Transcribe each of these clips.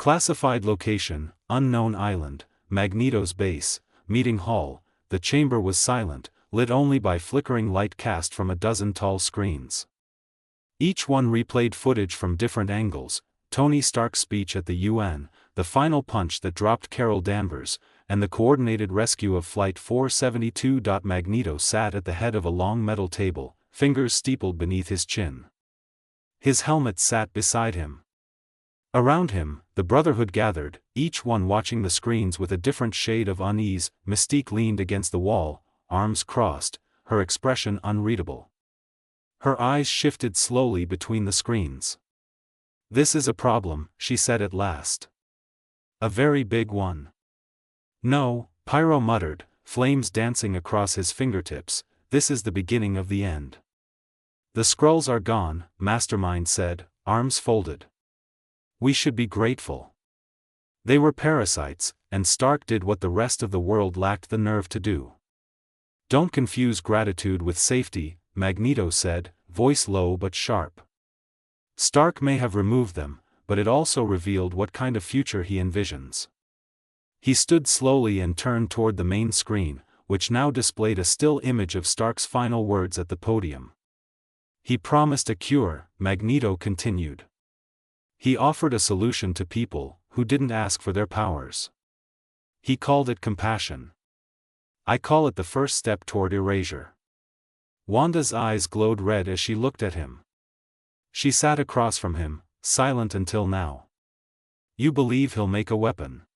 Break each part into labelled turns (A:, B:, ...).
A: Classified location, unknown island, Magneto's base, meeting hall. The chamber was silent, lit only by flickering light cast from a dozen tall screens. Each one replayed footage from different angles: Tony Stark's speech at the UN, the final punch that dropped Carol Danvers, and the coordinated rescue of Flight 472. Magneto sat at the head of a long metal table, fingers steepled beneath his chin. His helmet sat beside him. Around him, the Brotherhood gathered, each one watching the screens with a different shade of unease. Mystique leaned against the wall, arms crossed, her expression unreadable. Her eyes shifted slowly between the screens. "This is a problem," she said at last. "A very big one." "No," Pyro muttered, flames dancing across his fingertips, "this is the beginning of the end." "The Skrulls are gone," Mastermind said, arms folded. "We should be grateful. They were parasites, and Stark did what the rest of the world lacked the nerve to do." "Don't confuse gratitude with safety," Magneto said, voice low but sharp. "Stark may have removed them, but it also revealed what kind of future he envisions." He stood slowly and turned toward the main screen, which now displayed a still image of Stark's final words at the podium. "He promised a cure," Magneto continued. "He offered a solution to people who didn't ask for their powers. He called it compassion. I call it the first step toward erasure." Wanda's eyes glowed red as she looked at him. She sat across from him, silent until now. "You believe he'll make a weapon?"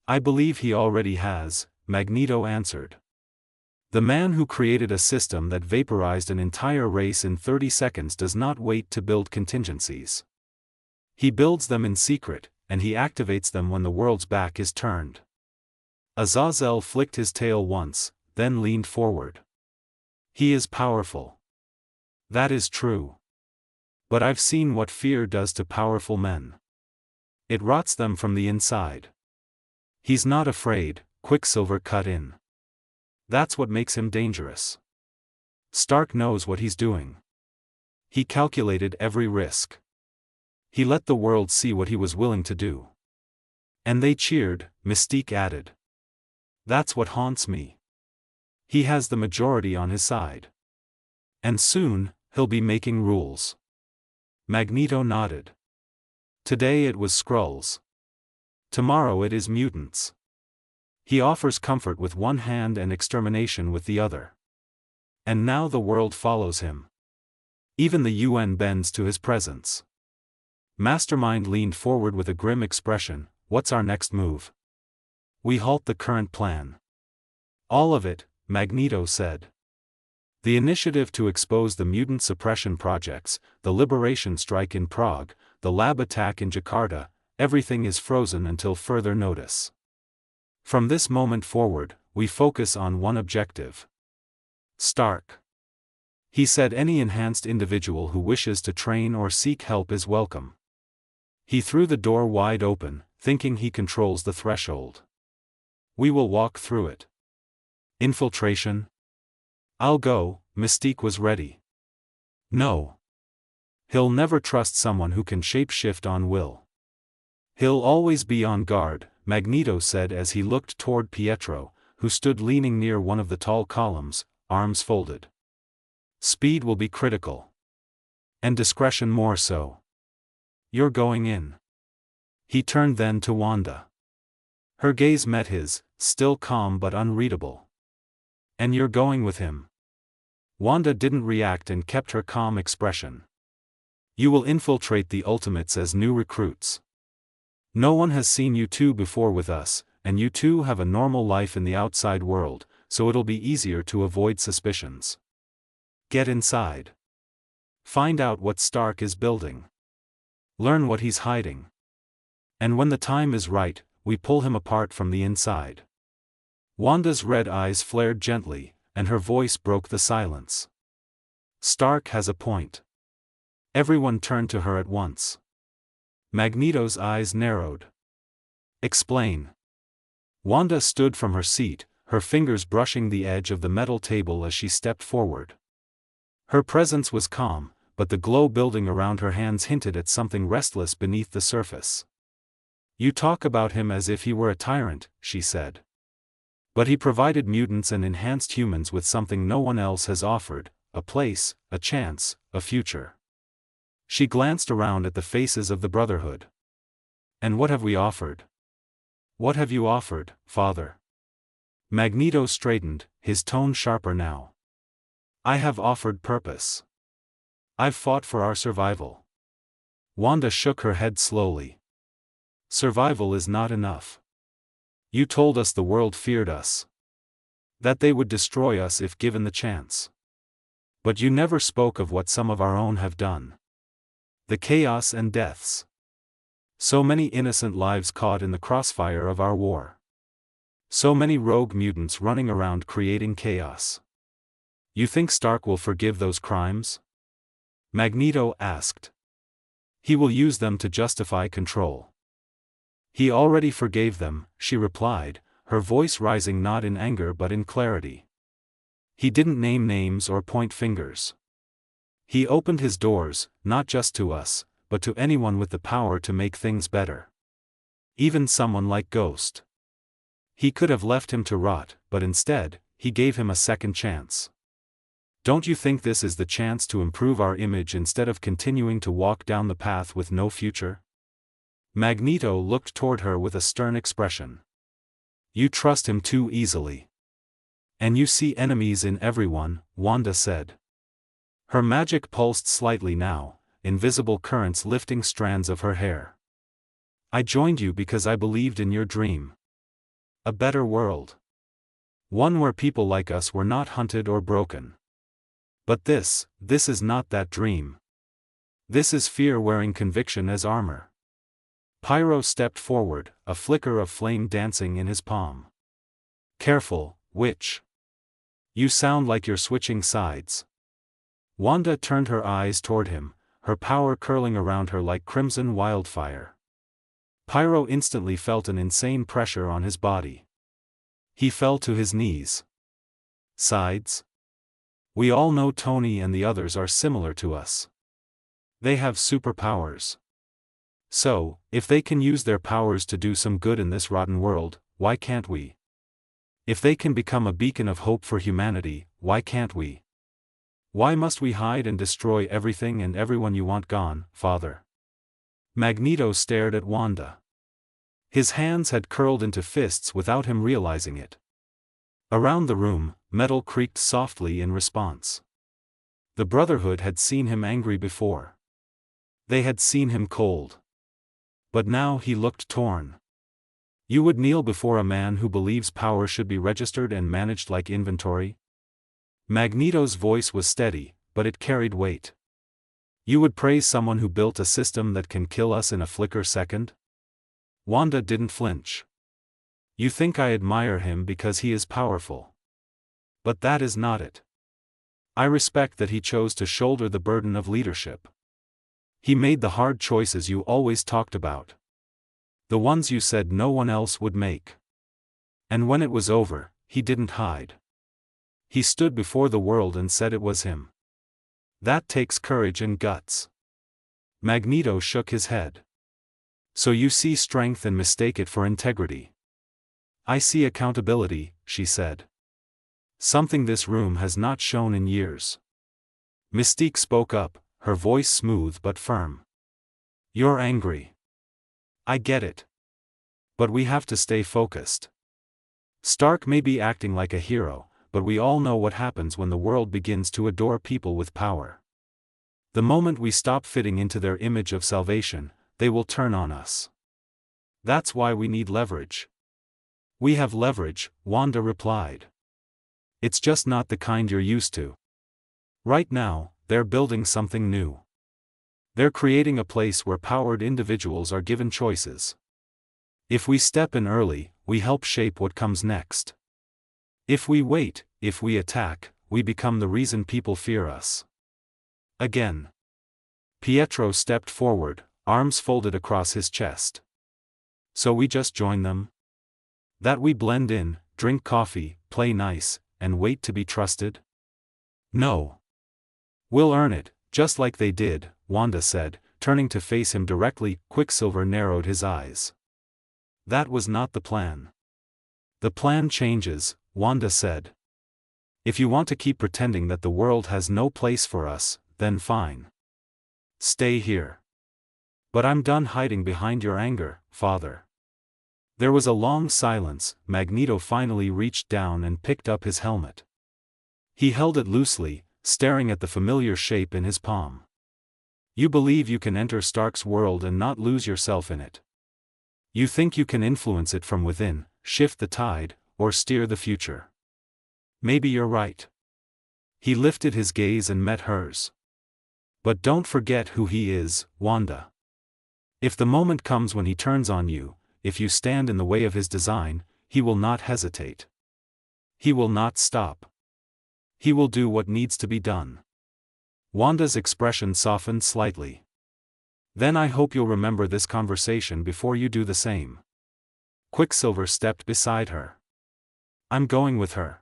A: "I believe he already has," Magneto answered. "The man who created a system that vaporized an entire race in 30 seconds does not wait to build contingencies. He builds them in secret, and he activates them when the world's back is turned." Azazel flicked his tail once, then leaned forward. "He is powerful. That is true. But I've seen what fear does to powerful men. It rots them from the inside." "He's not afraid," Quicksilver cut in. "That's what makes him dangerous. Stark knows what he's doing. He calculated every risk. He let the world see what he was willing to do." "And they cheered," Mystique added. "That's what haunts me. He has the majority on his side. And soon, he'll be making rules." Magneto nodded. "Today it was Skrulls. Tomorrow it is mutants. He offers comfort with one hand and extermination with the other. And now the world follows him. Even the UN bends to his presence." Mastermind leaned forward with a grim expression. "What's our next move?" "We halt the current plan." "All of it," Magneto said. "The initiative to expose the mutant suppression projects, the liberation strike in Prague, the lab attack in Jakarta, everything is frozen until further notice. From this moment forward, we focus on one objective. Stark." He said any enhanced individual who wishes to train or seek help is welcome. He threw the door wide open, thinking he controls the threshold. "We will walk through it." "Infiltration?" "I'll go," Mystique was ready. "No. He'll never trust someone who can shapeshift on will. He'll always be on guard," Magneto said as he looked toward Pietro, who stood leaning near one of the tall columns, arms folded. "Speed will be critical. And discretion more so. You're going in." He turned then to Wanda. Her gaze met his, still calm but unreadable. "And you're going with him?" Wanda didn't react and kept her calm expression. "You will infiltrate the Ultimates as new recruits. No one has seen you two before with us, and you two have a normal life in the outside world, so it'll be easier to avoid suspicions. Get inside. Find out what Stark is building. Learn what he's hiding. And when the time is right, we pull him apart from the inside." Wanda's red eyes flared gently, and her voice broke the silence. "Stark has a point." Everyone turned to her at once. Magneto's eyes narrowed. "Explain." Wanda stood from her seat, her fingers brushing the edge of the metal table as she stepped forward. Her presence was calm, but the glow building around her hands hinted at something restless beneath the surface. You talk about him as if he were a tyrant, she said. But he provided mutants and enhanced humans with something no one else has offered, a place, a chance, a future. She glanced around at the faces of the Brotherhood. And what have we offered? What have you offered, Father? Magneto straightened, his tone sharper now. I have offered purpose. I've fought for our survival. Wanda shook her head slowly. Survival is not enough. You told us the world feared us. That they would destroy us if given the chance. But you never spoke of what some of our own have done. The chaos and deaths. So many innocent lives caught in the crossfire of our war. So many rogue mutants running around creating chaos. You think Stark will forgive those crimes? Magneto asked. He will use them to justify control. He already forgave them, she replied, her voice rising not in anger but in clarity. He didn't name names or point fingers. He opened his doors, not just to us, but to anyone with the power to make things better. Even someone like Ghost. He could have left him to rot, but instead, he gave him a second chance. Don't you think this is the chance to improve our image instead of continuing to walk down the path with no future? Magneto looked toward her with a stern expression. You trust him too easily. And you see enemies in everyone, Wanda said. Her magic pulsed slightly now, invisible currents lifting strands of her hair. I joined you because I believed in your dream. A better world. One where people like us were not hunted or broken. But this is not that dream. This is fear wearing conviction as armor. Pyro stepped forward, a flicker of flame dancing in his palm. Careful, witch. You sound like you're switching sides. Wanda turned her eyes toward him, her power curling around her like crimson wildfire. Pyro instantly felt an insane pressure on his body. He fell to his knees. Sides? We all know Tony and the others are similar to us. They have superpowers. So, if they can use their powers to do some good in this rotten world, why can't we? If they can become a beacon of hope for humanity, why can't we? Why must we hide and destroy everything and everyone you want gone, Father? Magneto stared at Wanda. His hands had curled into fists without him realizing it. Around the room, metal creaked softly in response. The Brotherhood had seen him angry before. They had seen him cold. But now he looked torn. You would kneel before a man who believes power should be registered and managed like inventory? Magneto's voice was steady, but it carried weight. You would praise someone who built a system that can kill us in a flicker second? Wanda didn't flinch. You think I admire him because he is powerful. But that is not it. I respect that he chose to shoulder the burden of leadership. He made the hard choices you always talked about. The ones you said no one else would make. And when it was over, he didn't hide. He stood before the world and said it was him. That takes courage and guts. Magneto shook his head. So you see strength and mistake it for integrity. I see accountability, she said. Something this room has not shown in years. Mystique spoke up, her voice smooth but firm. You're angry. I get it. But we have to stay focused. Stark may be acting like a hero, but we all know what happens when the world begins to adore people with power. The moment we stop fitting into their image of salvation, they will turn on us. That's why we need leverage. We have leverage, Wanda replied. It's just not the kind you're used to. Right now, they're building something new. They're creating a place where powered individuals are given choices. If we step in early, we help shape what comes next. If we wait, if we attack, we become the reason people fear us. Again. Pietro stepped forward, arms folded across his chest. So we just join them? That we blend in, drink coffee, play nice, and wait to be trusted? No. We'll earn it, just like they did, Wanda said, turning to face him directly. Quicksilver narrowed his eyes. That was not the plan. The plan changes, Wanda said. If you want to keep pretending that the world has no place for us, then fine. Stay here. But I'm done hiding behind your anger, Father. There was a long silence. Magneto finally reached down and picked up his helmet. He held it loosely, staring at the familiar shape in his palm. You believe you can enter Stark's world and not lose yourself in it. You think you can influence it from within, shift the tide, or steer the future. Maybe you're right. He lifted his gaze and met hers. But don't forget who he is, Wanda. If the moment comes when he turns on you, if you stand in the way of his design, he will not hesitate. He will not stop. He will do what needs to be done. Wanda's expression softened slightly. Then I hope you'll remember this conversation before you do the same. Quicksilver stepped beside her. I'm going with her.